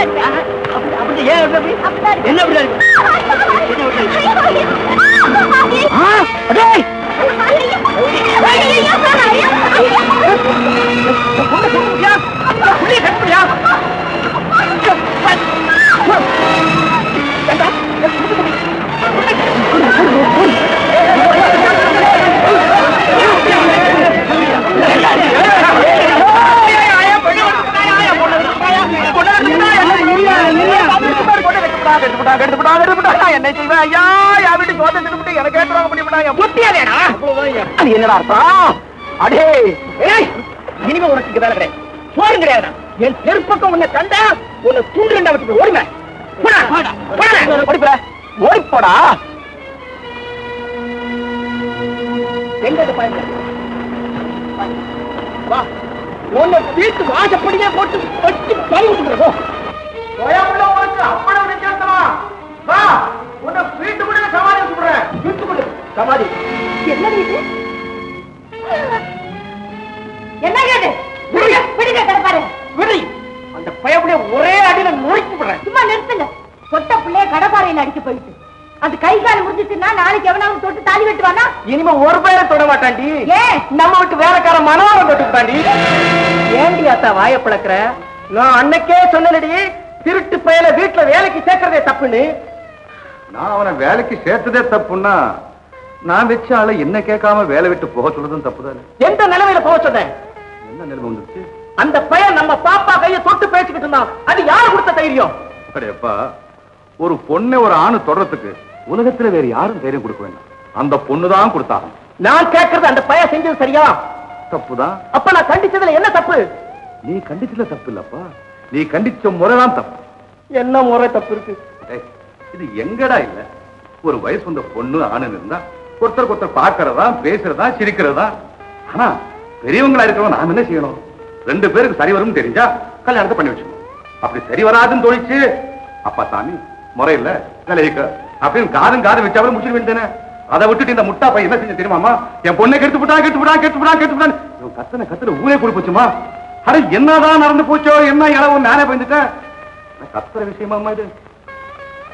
அப்படி ஏன் என்ன என்ன செய்வேன் ஐயா? என் வீட்டு சோதனை எனக்கு கேட்டுறாங்க முடியும். அது என்னடா அர்த்தம்? அடே இனிமே உனக்கு வேலை கிடையாது, போரும் கிடையாது. என் தெருப்பக்கம் உன்னை கண்டா உன்னை தூண்டு ரெண்டா வச்சு ஓடுங்க. ஓடிப்போடா. எங்க உன்னை வீட்டு வாசப்படியே போட்டு வச்சு பழி விட்டுக்கிறோம். அப்பளம் நிச்சயமா உன்னை வீட்டு கூட சமாதி விட்டுறேன். வீட்டு கூட சமாதி என்ன வீட்டு? என்ன கேடு? விடுங்க கடப்பாரு. விடு. அந்த பயப்புடைய ஒரே அடியில நுழைச்சு விடுறேன். சும்மா நிறுத்துங்க. சொட்ட பிள்ளைய கடப்பாறையில அடிச்சு போயிட்டு அது கை கால் முடிஞ்சிச்சுன்னா நாளைக்கு எவனாவது தொட்டு தாலி வெட்டுவானா? இனிமே ஒரு பேரை தொட மாட்டாண்டி. ஏன் நம்ம விட்டு வேலைக்கார மனோரம் தொட்டுட்டாண்டி. ஏண்டி அத்தா வாய பழக்கிற? நான் அன்னைக்கே சொன்னடி, திருட்டு பயல வீட்டுல வேலைக்கு சேர்க்கறதே தப்புன்னு. நான் அவனை வேலைக்கு சேர்த்ததே தப்புன்னா நான் வச்ச ஆளை என்ன கேட்காம வேலை விட்டு போக சொல்றதும் தப்புதானே. எந்த நிலைமையில போக சொன்னேன்? என்ன நிலைமை வந்துச்சு? அந்த பையன் நம்ம பாப்பா கையை தொட்டு பேசிக்கிட்டு இருந்தான். அது யாரு கொடுத்த தைரியம்? அடையப்பா, ஒரு பொண்ணை ஒரு ஆணு தொடறதுக்கு உலகத்துல வேற யாரும் தைரியம் கொடுக்க வேண்டாம். அந்த பொண்ணுதான் கொடுத்தாங்க. நான் கேட்கறது அந்த பையன் செஞ்சது சரியா? தப்புதான். அப்ப நான் கண்டிச்சதுல என்ன தப்பு? நீ கண்டிச்சதுல தப்பு இல்லப்பா, நீ கண்டிச்ச முறைதான் தப்பு. என்ன முறை தப்பு இருக்கு? இது எங்கடா இல்ல? ஒரு வயசு வந்த பொண்ணு ஆணுன்னு இருந்தா ஒருத்தருக்கு ஒருத்தர் பாக்குறதா, பேசுறதா, சிரிக்கிறதா. ஆனா பெரியவங்களா இருக்கிறவங்க நாம என்ன செய்யணும்? ரெண்டு பேருக்கு சரி வரும்னு தெரிஞ்சா கல்யாணத்தை பண்ணி வச்சுக்கணும். அப்படி சரி வராதுன்னு தோணிச்சு, அப்பா சாமி முறையில நிலைக்க அப்படின்னு காதும் காது வச்சு அவரை முடிச்சிட வேண்டியதானே. அதை விட்டுட்டு இந்த முட்டா பையன் என்ன செஞ்ச தெரியுமாமா? என் பொண்ணை கெடுத்துட்டான். கத்துல ஊரே கூடி போச்சுமா. அட என்னதான் நடந்து போச்சோ, என்ன இளவு நானே பயந்துட்டேன். கத்துற விஷயமா இது?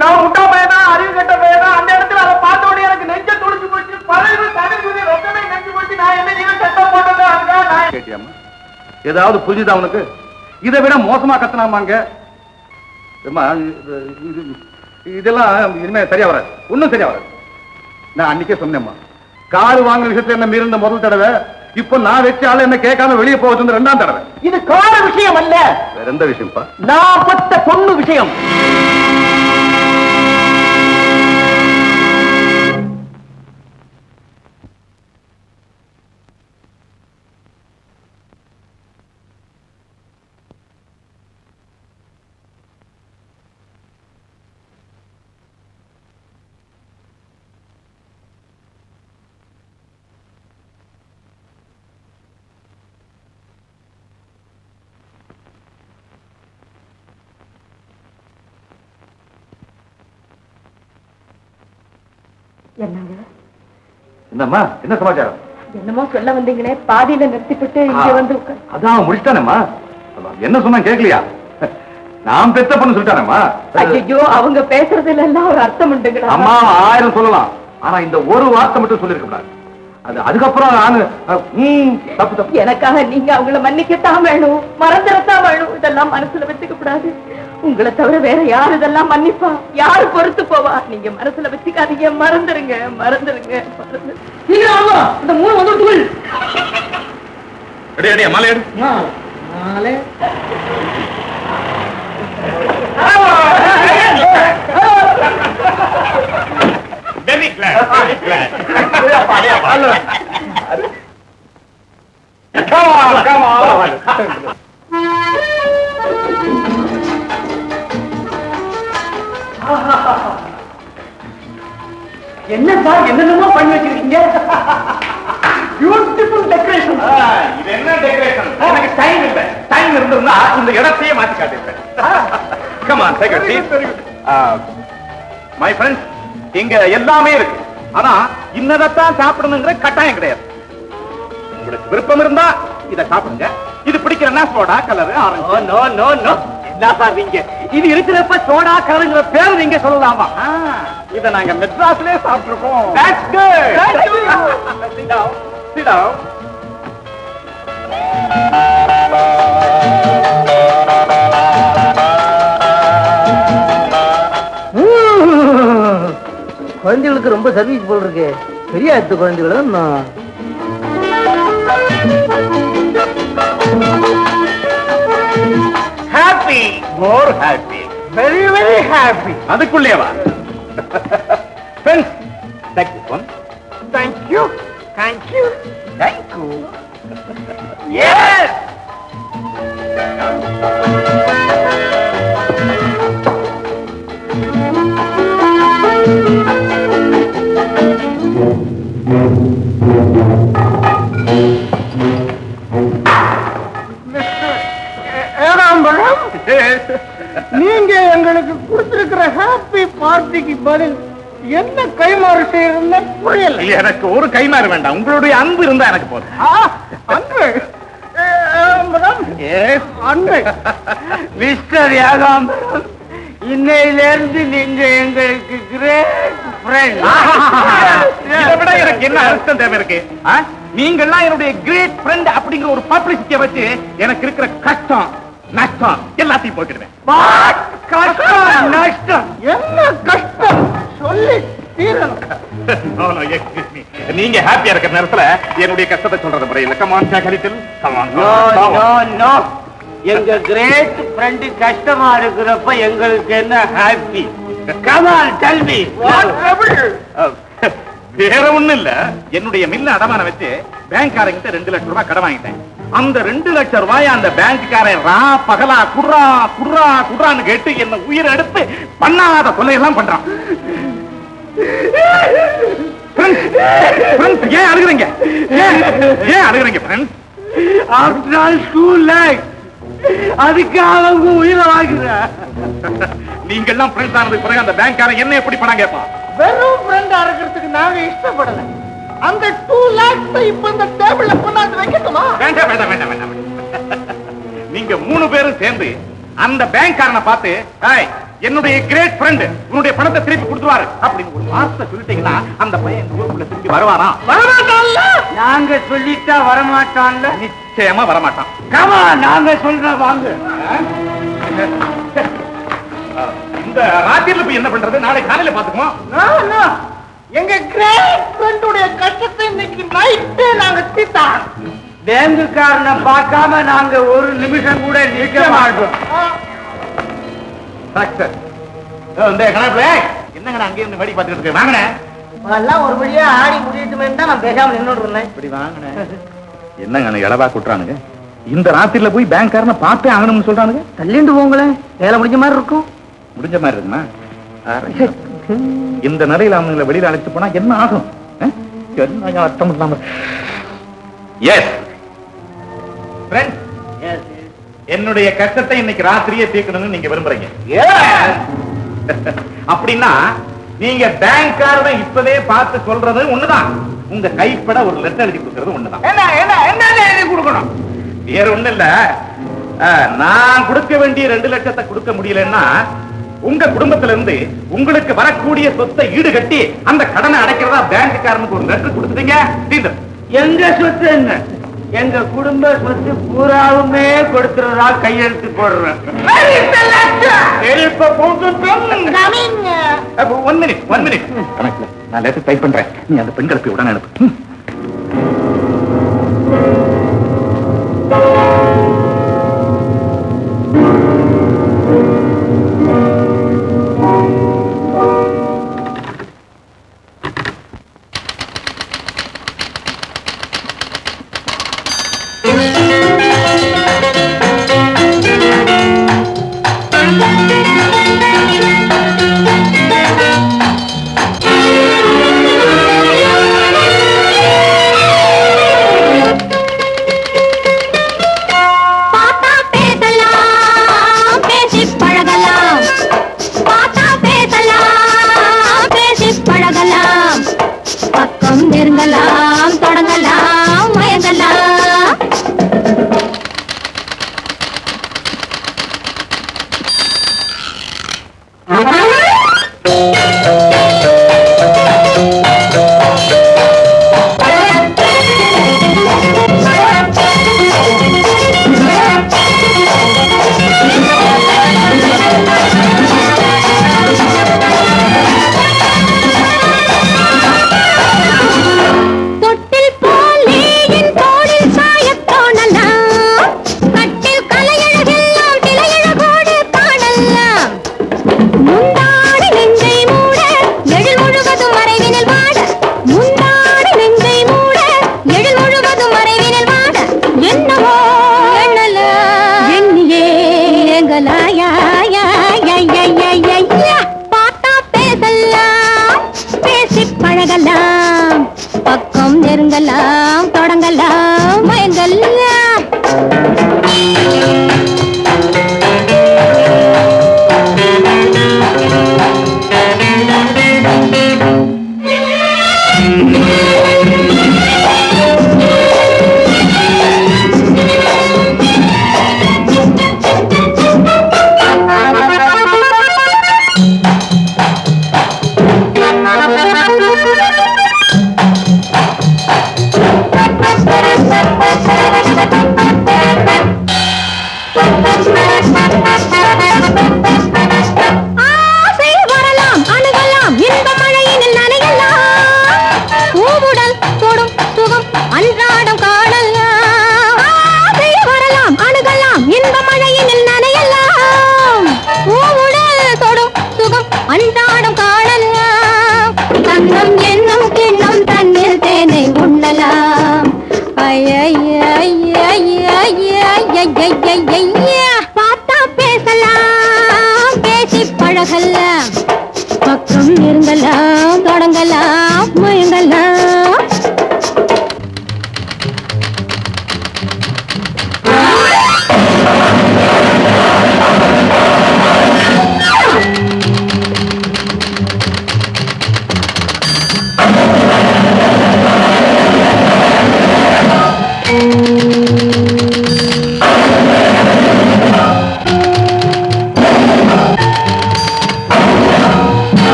நான் முட்டா பையனா, அறிவு கட்ட பையனா? அந்த இடத்துல அதை பார்த்த உடனே எனக்கு நெஞ்ச துடிச்சு போச்சு. பழைய தமிழ் ரொக்கமே நெஞ்சு போச்சு. நான் என்ன ஜீவன் சட்டம் போட்டது கேட்டியாமா? ஏதாவது புரிஞ்சுதா உனக்கு? இதை விட மோசமா கத்துனாமாங்க. இதெல்லாம் இனிமே சரியா வராது, ஒன்னும் சரியா வராது. நான் அன்னைக்கே சொன்னேம்மா, காரு வாங்குற விஷயத்துல என்ன மீறின முதல் தடவை. இப்ப நான் வச்ச ஆளு என்ன கேட்காம வெளியே போகுது ரெண்டாம் தடவை. இது கார விஷயம் அல்ல. வேற எந்த விஷயம்ப்பா? நான் பத்த பொண்ணு விஷயம். என்னங்க? என்னம்மா, என்ன சமாச்சாரம்? என்னமோ சொல்ல வந்தீங்களே, பாதியில நிறுத்திவிட்டு இங்க வந்து அதான் முடிச்சிட்டானேம்மா. என்ன சொன்னா கேட்கலையா? நான் பெத்த பொண்ணு சொல்லிட்டானேம்மா. ஐயோ, அவங்க பேசுறதுல எல்லாம் ஒரு அர்த்தம் உண்டுங்களா? அம்மா 1000 சொல்லலாம், ஆனா இந்த ஒரு வார்த்தை மட்டும் சொல்லிருக்க கூடாது. அது அதுக்கப்புறம் நானு தப்பு தப்பு. எனக்காக நீங்க அவங்கள மன்னிக்கத்தான் வேணும், மறந்துடத்தான் வேணும். இதெல்லாம் மனசுல வச்சுக்க கூடாது. உங்களை தவிர வேற யாரு இதெல்லாம் மன்னிப்பா? யாரு பொறுத்து போவா? நீங்க மனசுல வச்சுக்காதீங்க. மறந்துருங்க. இந்த மூணு வந்து Very glad. Come on. என்ன சார், என்னென்னமோ பண்ணி வச்சிருக்கீங்க. Beautiful decoration. இது என்ன டெக்கரேஷன்? எனக்கு டைம் இல்ல. டைம் இருந்ததுன்னா இந்த இடத்தையே மாத்தி காட்டிருப்பேன். Come on, take a seat. My friends, இங்க எல்லாமே இருக்கு. ஆனா இன்னதான் சாப்பிடணுங்கிற கட்டாயம் கிடையாது. உங்களுக்கு விருப்பம் இருந்தா இத சாப்பிடுங்க. இது பிடிக்கிறனா soda, colour, orange. No no no. என்ன சார் நீங்க இது இருக்கிறப்ப சோடா கலருங்கிற பேரு நீங்க சொல்லலாமா? இத நாங்க மெட்ராஸ்லயே சாப்பிட்டுருக்கோம். That's good. Sit down. Sit down. குழந்தைகளுக்கு ரொம்ப சர்வீஸ் போல் இருக்கு. பெரிய ஆத்து குழந்தைகளும் happy, more happy, very very happy. அதுக்குள்ளேவா? Friends, take this one. Thank you, thank you, thank you. Yes. நீங்க எங்களுக்கு கொடுத்திருக்கிற ஹாப்பி பார்ட்டிக்கு பதில் என்ன கைமாறு செய்யறதுன்னு புரியல. எனக்கு ஒரு கைமாறு வேண்டாம், உங்களுடைய அன்பு இருந்தா எனக்கு போதும். அன்பு அன்பு மிஸ்டர் யாகாம்பரம், இன்னையிலிருந்து நீங்க எங்களுக்கு கிரேட் ஃப்ரெண்ட். இதை விட எனக்கு என்ன அர்த்தம் தேவை இருக்கு? நீங்கள்லாம் என்னுடைய கிரேட் ஃப்ரெண்ட் அப்படிங்கிற ஒரு பப்ளிசிட்டியை வச்சு எனக்கு இருக்கிற கஷ்டம் நஷ்டம் எல்லாத்தையும் போட்டுடுவேன். கஷ்டம் நஷ்டம் என்ன கஷ்டம் சொல்லி தீரணும். நீங்க ஹாப்பியா இருக்கிற நேரத்துல என்னுடைய கஷ்டத்தை சொல்றது முறையில். கமான் சாகலிட்டில் கமான். நோ, எங்க கிரேட் ஃப்ரெண்ட் கஷ்டமா இருக்கிறப்ப எங்களுக்கு என்ன happy? Come on tell me what trouble? வேற ஒண்ணு இல்ல, என்னுடைய மில்ல அடமான வச்சு பேங்க்காரங்கிட்ட 2 லட்சம் ரூபாய் கடன் வாங்கிட்டேன். அந்த 2 லட்சம் ரூபாய் அந்த பேங்க்காரன் ரா பகலா குர்ரா குர்ரா குர்ரான்னு கேட்டு என்ன உயிரை எடுத்து பண்ணாத தொல்லையெல்லாம் பண்றான். ஏன் அழுகுறீங்க? ஏன் அழுகுறீங்க friends? After all school life அதுக்கு அவங்க உயிரை வாங்குற. நீங்க எல்லாம் ஃப்ரெண்ட்ஸ் ஆனதுக்கு பிறகு அந்த பேங்க்காரன் என்ன எப்படி பணம் கேட்பான்? வெறும் ஃப்ரெண்டா இருக்கிறதுக்கு நாங்க இஷ்டப்படல. அந்த 2 lakhs இப்ப இந்த டேபிள்ல கொண்டாந்து வைக்கட்டுமா? வேண்டாம் வேண்டாம் வேண்டாம் வேண்டாம். நீங்க 3 பேரும் சேர்ந்து அந்த பேங்க்காரனை பார்த்து, என்னுடைய கிரேட் ஃப்ரெண்ட் உன்னுடைய பணத்தை திருப்பி கொடுத்துருவாரு அப்படின்னு ஒரு வார்த்தை சொல்லிட்டீங்கன்னா அந்த பையன் இந்த ஊருக்குள்ள திருப்பி வருவானா? வரமாட்டான்ல. நாங்க சொல்லிட்டா வரமாட்டான்ல. நிச்சயமா வரமாட்டான். கமா நாங்க சொல்ற வாங்க. இந்த ராத்திரில போய் என்ன பண்றது? நாளை காலையில பாத்துக்குமா? எங்க கிரேட் ஃப்ரெண்டுடைய கஷ்டத்தை இன்னைக்கு நைட்டே நாங்க தீர்த்தோம். பேங்குக்காரனை பார்க்காம நாங்க ஒரு நிமிஷம் கூட நிக்க மாட்டோம். என்னங்க அங்கே இருந்து வேடி பார்த்துட்டு இருக்கு? வாங்கின எல்லாம் ஒரு வழியா ஆடி முடியட்டுமே தான் நான் பேசாம நின்னுட்டு இருந்தேன். இப்படி வாங்கின என்னங்க இளவா கூட்டுறானுங்க? இந்த ராத்திரில போய் பேங்க்காரனை பார்த்தே ஆகணும்னு சொல்றானுங்க. தள்ளிண்டு போங்களேன், வேலை முடிஞ்ச மாதிரி இருக்கும். முடிஞ்ச மாதிரி இருக்குமா? இந்த நிலையில அவங்களை வெளியில அழைச்சு போனா என்ன ஆகும்? என்ன அர்த்தம் இல்லாம. எஸ் என்னுடைய கஷ்டத்தை இன்னைக்கு ராத்திரியே தீர்க்கணும்னு நீங்க விரும்புறீங்க அப்படின்னா நீங்க பேங்க்காரனை இப்பவே பார்த்து சொல்றது ஒண்ணுதான், உங்க கைப்பட ஒரு லெட்டர் எழுதி கொடுக்கறது ஒண்ணுதான். என்ன எழுதி கொடுக்கணும்? வேற ஒண்ணு இல்ல, நான் கொடுக்க வேண்டிய 2 லட்சத்தை கொடுக்க முடியலன்னா உங்க குடும்பத்துல இருந்து உங்களுக்கு வரக்கூடிய சொத்தை ஈடுகட்டி அந்த கடனை அடைக்கிறதா பேங்க்காரனுக்கு ஒரு லெட்டர் கொடுத்துட்டீங்க. எங்க சொத்து என்ன? எங்க குடும்ப சொத்து பூராவுமே கொடுத்துறதா கையெழுத்து போடுறேன். 1 minute கணக்குல நான் லெட்டர் டைப் பண்றேன். நீ அந்த பெண்களுக்கு உடனே அனுப்பு. மறைவினில் வாட என்னவோ எண்ணல எண்ணியே எங்கலாயா பார்த்தா பேசலாம் பேசி பழகலாம் பக்கம் நெருங்கலாம் தொடங்கலாம் மயங்கலாம் ஆசை வரலாம் அணுகலாம் இன்ப மழையினில் நனையலாம் பூவுடல் தொடும் சுகம் அன்றாடம் காணலாம் ஆசை வரலாம் அணுகலாம் இன்ப மழையினில் நனையலாம் பூவுடல் தொடும் சுகம் அன்றாடம் காணலாம் தன்னம் என்னும் கிண்ணம் தண்ணீர் தேனை உண்ணலாம் ஐய